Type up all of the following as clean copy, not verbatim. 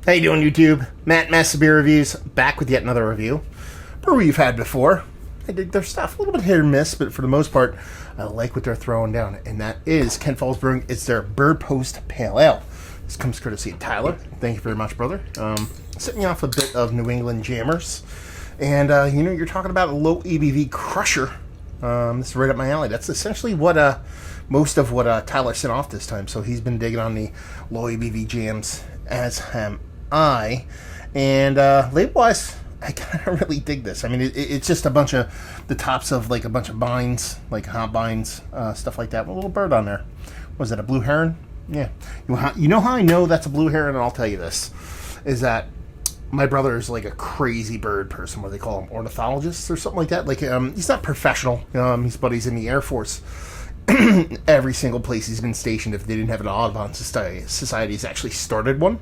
How you doing, YouTube? Matt Master Beer Reviews, back with yet another review. Brewery you've had before. I dig their stuff. A little bit hit or miss, but for the most part, I like what they're throwing down. And that is Kent Falls Brewing. It's their Bird Post Pale Ale. This comes courtesy of Tyler. Thank you very much, brother. Sitting off a bit of New England Jammers. And, you're talking about a low ABV crusher. This is right up my alley. That's essentially what most of what Tyler sent off this time. So he's been digging on the low ABV jams, as am I. And label-wise, I kind of really dig this. I mean, it's just a bunch of the tops of like a bunch of binds, like hop binds, stuff like that, with a little bird on there. Was that a blue heron? Yeah. You know how I know that's a blue heron? And I'll tell you this, is that my brother is like a crazy bird person, what they call him, ornithologists or something like that. Like, he's not professional, but he's in the Air Force. Every single place he's been stationed, if they didn't have an Audubon society, he's actually started one.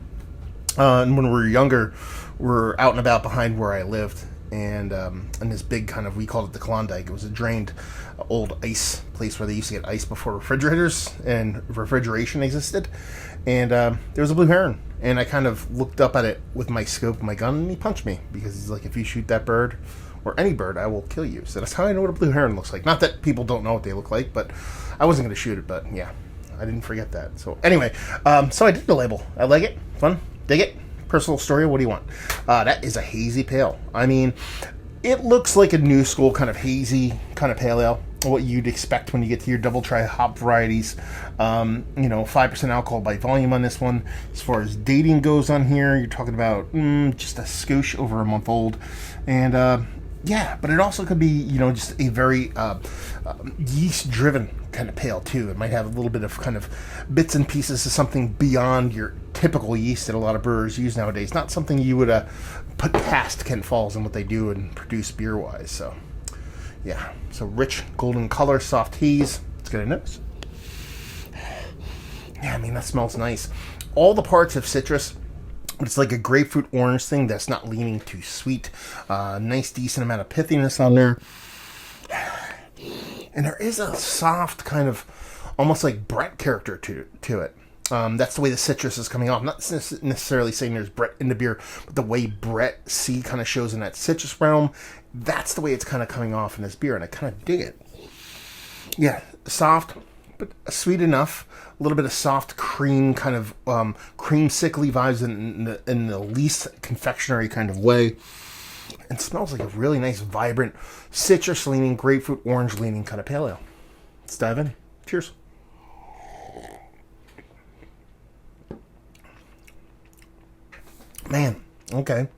And when we were younger, we're out and about behind where I lived, and in this big kind of, we called it the Klondike. It was a drained old ice place where they used to get ice before refrigerators and refrigeration existed. And there was a blue heron, and I kind of looked up at it with my scope, my gun, and he punched me because he's like, if you shoot that bird or any bird, I will kill you. So that's how I know what a blue heron looks like. Not that people don't know what they look like, but I wasn't going to shoot it. But yeah, I didn't forget that. So anyway, so I did the label. I like it. Fun. Dig it. Personal story. What do you want? That is a hazy pale. I mean, it looks like a new school kind of hazy kind of pale ale. What you'd expect when you get to your double try hop varieties. 5% alcohol by volume on this one. As far as dating goes on here, you're talking about just a skosh over a month old. And yeah, but it also could be, just a very yeast-driven kind of pale, too. It might have a little bit of kind of bits and pieces of something beyond your typical yeast that a lot of brewers use nowadays. Not something you would put past Kent Falls and what they do and produce beer-wise. So, yeah. So, rich, golden color, soft haze. Let's get a nose. Yeah, I mean, that smells nice. All the parts have citrus. It's like a grapefruit orange thing that's not leaning too sweet. Nice, decent amount of pithiness on there. And there is a soft kind of, almost like Brett character to it. That's the way the citrus is coming off. Not necessarily saying there's Brett in the beer, but the way Brett C kind of shows in that citrus realm, that's the way it's kind of coming off in this beer, and I kind of dig it. Yeah, soft, but sweet enough. A little bit of soft cream, kind of creamsicle vibes in the least confectionery kind of way. It smells like a really nice, vibrant, citrus-leaning, grapefruit, orange-leaning kind of pale ale. Let's dive in. Cheers. Man, okay.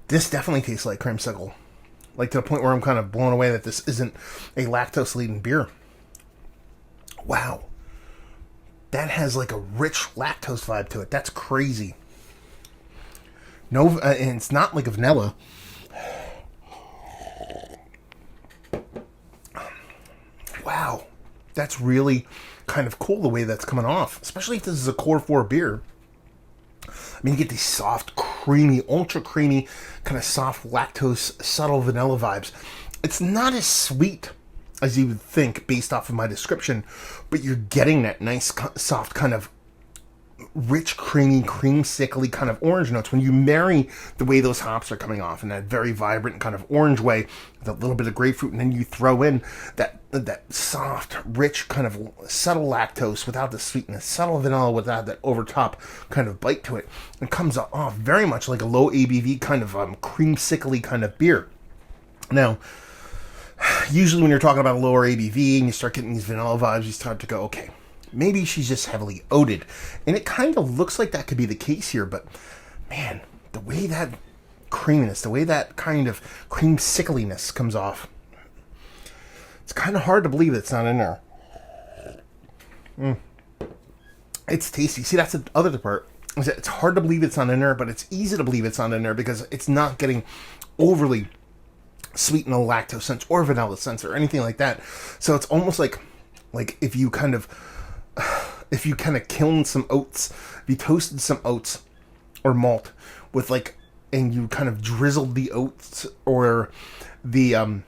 This definitely tastes like creamsicle. Like to the point where I'm kind of blown away that this isn't a lactose-laden beer. Wow. That has like a rich lactose vibe to it. That's crazy. No, and it's not like a vanilla. Wow. That's really kind of cool the way that's coming off. Especially if this is a Core 4 beer. I mean, you get these soft, creamy, ultra creamy, kind of soft lactose, subtle vanilla vibes. It's not as sweet as you would think based off of my description, but you're getting that nice, soft kind of rich, creamy, creamsicle kind of orange notes when you marry the way those hops are coming off in that very vibrant kind of orange way, with a little bit of grapefruit, and then you throw in that soft, rich kind of subtle lactose without the sweetness, subtle vanilla without that overtop kind of bite to it. It comes off very much like a low ABV kind of creamsicle kind of beer. Now, usually when you're talking about a lower ABV and you start getting these vanilla vibes, you start to go, okay, maybe she's just heavily oated. And it kind of looks like that could be the case here, but man, the way that creaminess, the way that kind of creamsickliness comes off, it's kind of hard to believe it's not in there. It's tasty. See, that's the other part. It's hard to believe it's not in there, but it's easy to believe it's not in there because it's not getting overly sweet in a lactose sense or vanilla sense or anything like that. So it's almost like if you kind of kilned some oats, if you toasted some oats or malt with and you kind of drizzled the oats or the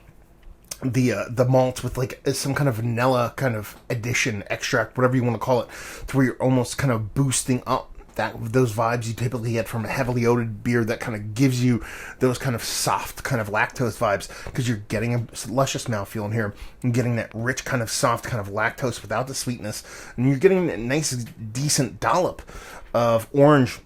malt with some kind of vanilla kind of addition, extract, whatever you want to call it, to where you're almost kind of boosting up those vibes you typically get from a heavily oated beer that kind of gives you those kind of soft, kind of lactose vibes, because you're getting a luscious mouthfeel in here, and getting that rich, kind of soft, kind of lactose without the sweetness, and you're getting a nice, decent dollop of orange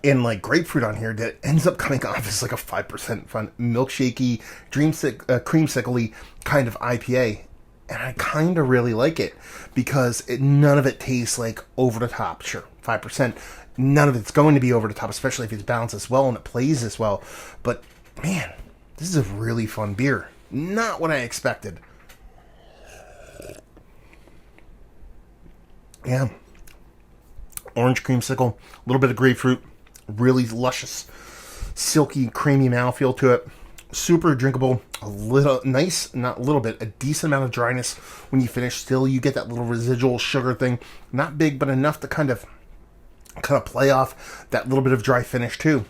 and like grapefruit on here that ends up coming off as like a 5% fun milkshakey, creamsicle-y kind of IPA. And I kind of really like it because none of it tastes like over the top. Sure, 5%. None of it's going to be over the top, especially if it's balanced as well and it plays as well. But man, this is a really fun beer. Not what I expected. Yeah. Orange creamsicle, a little bit of grapefruit, really luscious, silky, creamy mouthfeel to it. Super drinkable, a little nice, not a little bit, a decent amount of dryness when you finish. Still, you get that little residual sugar thing. Not big, but enough to kind of play off that little bit of dry finish too.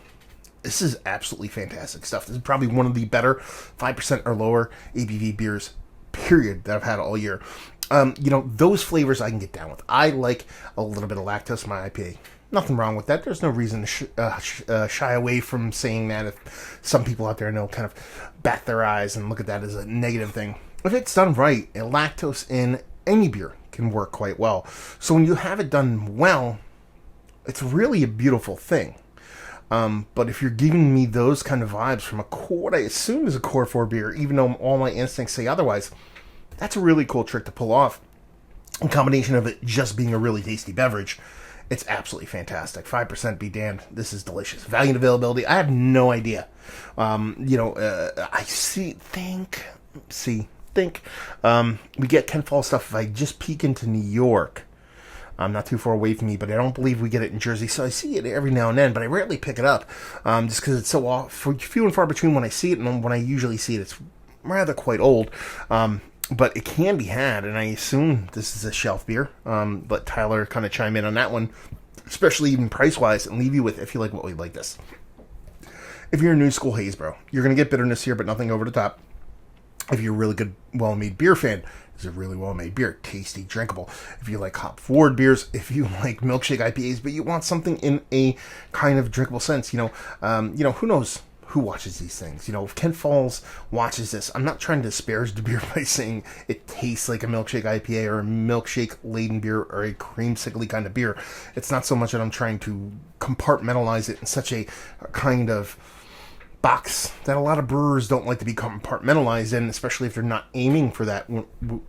This is absolutely fantastic stuff. This is probably one of the better 5% or lower ABV beers, period, that I've had all year. Those flavors I can get down with. I like a little bit of lactose in my IPA. Nothing wrong with that. There's no reason to shy away from saying that. If some people out there know, kind of bat their eyes and look at that as a negative thing. If it's done right, lactose in any beer can work quite well. So when you have it done well, it's really a beautiful thing. But if you're giving me those kind of vibes from what I assume is a Core 4 beer, even though all my instincts say otherwise, that's a really cool trick to pull off. In combination of it just being a really tasty beverage, it's absolutely fantastic. 5% be damned. This is delicious. Value and availability, I have no idea. I think we get Ken Fall stuff if I just peek into New York. Not too far away from me, but I don't believe we get it in Jersey. So I see it every now and then, but I rarely pick it up, just because it's so few and far between when I see it, and when I usually see it, it's rather quite old. But it can be had, and I assume this is a shelf beer. Let Tyler kind of chime in on that one, especially even price-wise, and leave you with, if you like what we like this. If you're a new school haze bro, you're going to get bitterness here, but nothing over the top. If you're a really good, well-made beer fan, it's a really well-made beer. Tasty, drinkable. If you like hop-forward beers, if you like milkshake IPAs, but you want something in a kind of drinkable sense, who knows who watches these things. If Ken Falls watches this, I'm not trying to disparage the beer by saying it tastes like a milkshake IPA or a milkshake-laden beer or a creamsicle-y kind of beer. It's not so much that I'm trying to compartmentalize it in such a kind of box that a lot of brewers don't like to be compartmentalized in, especially if they're not aiming for that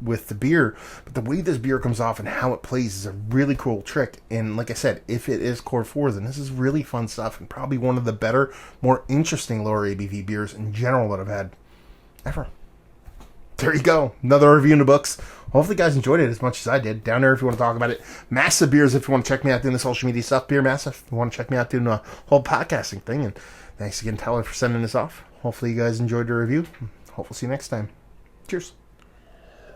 with the beer. But the way this beer comes off and how it plays is a really cool trick. And like I said, if it is Core 4, then this is really fun stuff and probably one of the better, more interesting lower ABV beers in general that I've had ever. There you go. Another review in the books. Hopefully you guys enjoyed it as much as I did. Down there if you want to talk about it. Massive Beers if you want to check me out doing the social media stuff. Beer Massive if you want to check me out doing the whole podcasting thing. And thanks again, Tyler, for sending this off. Hopefully you guys enjoyed the review. Hope we'll see you next time. Cheers.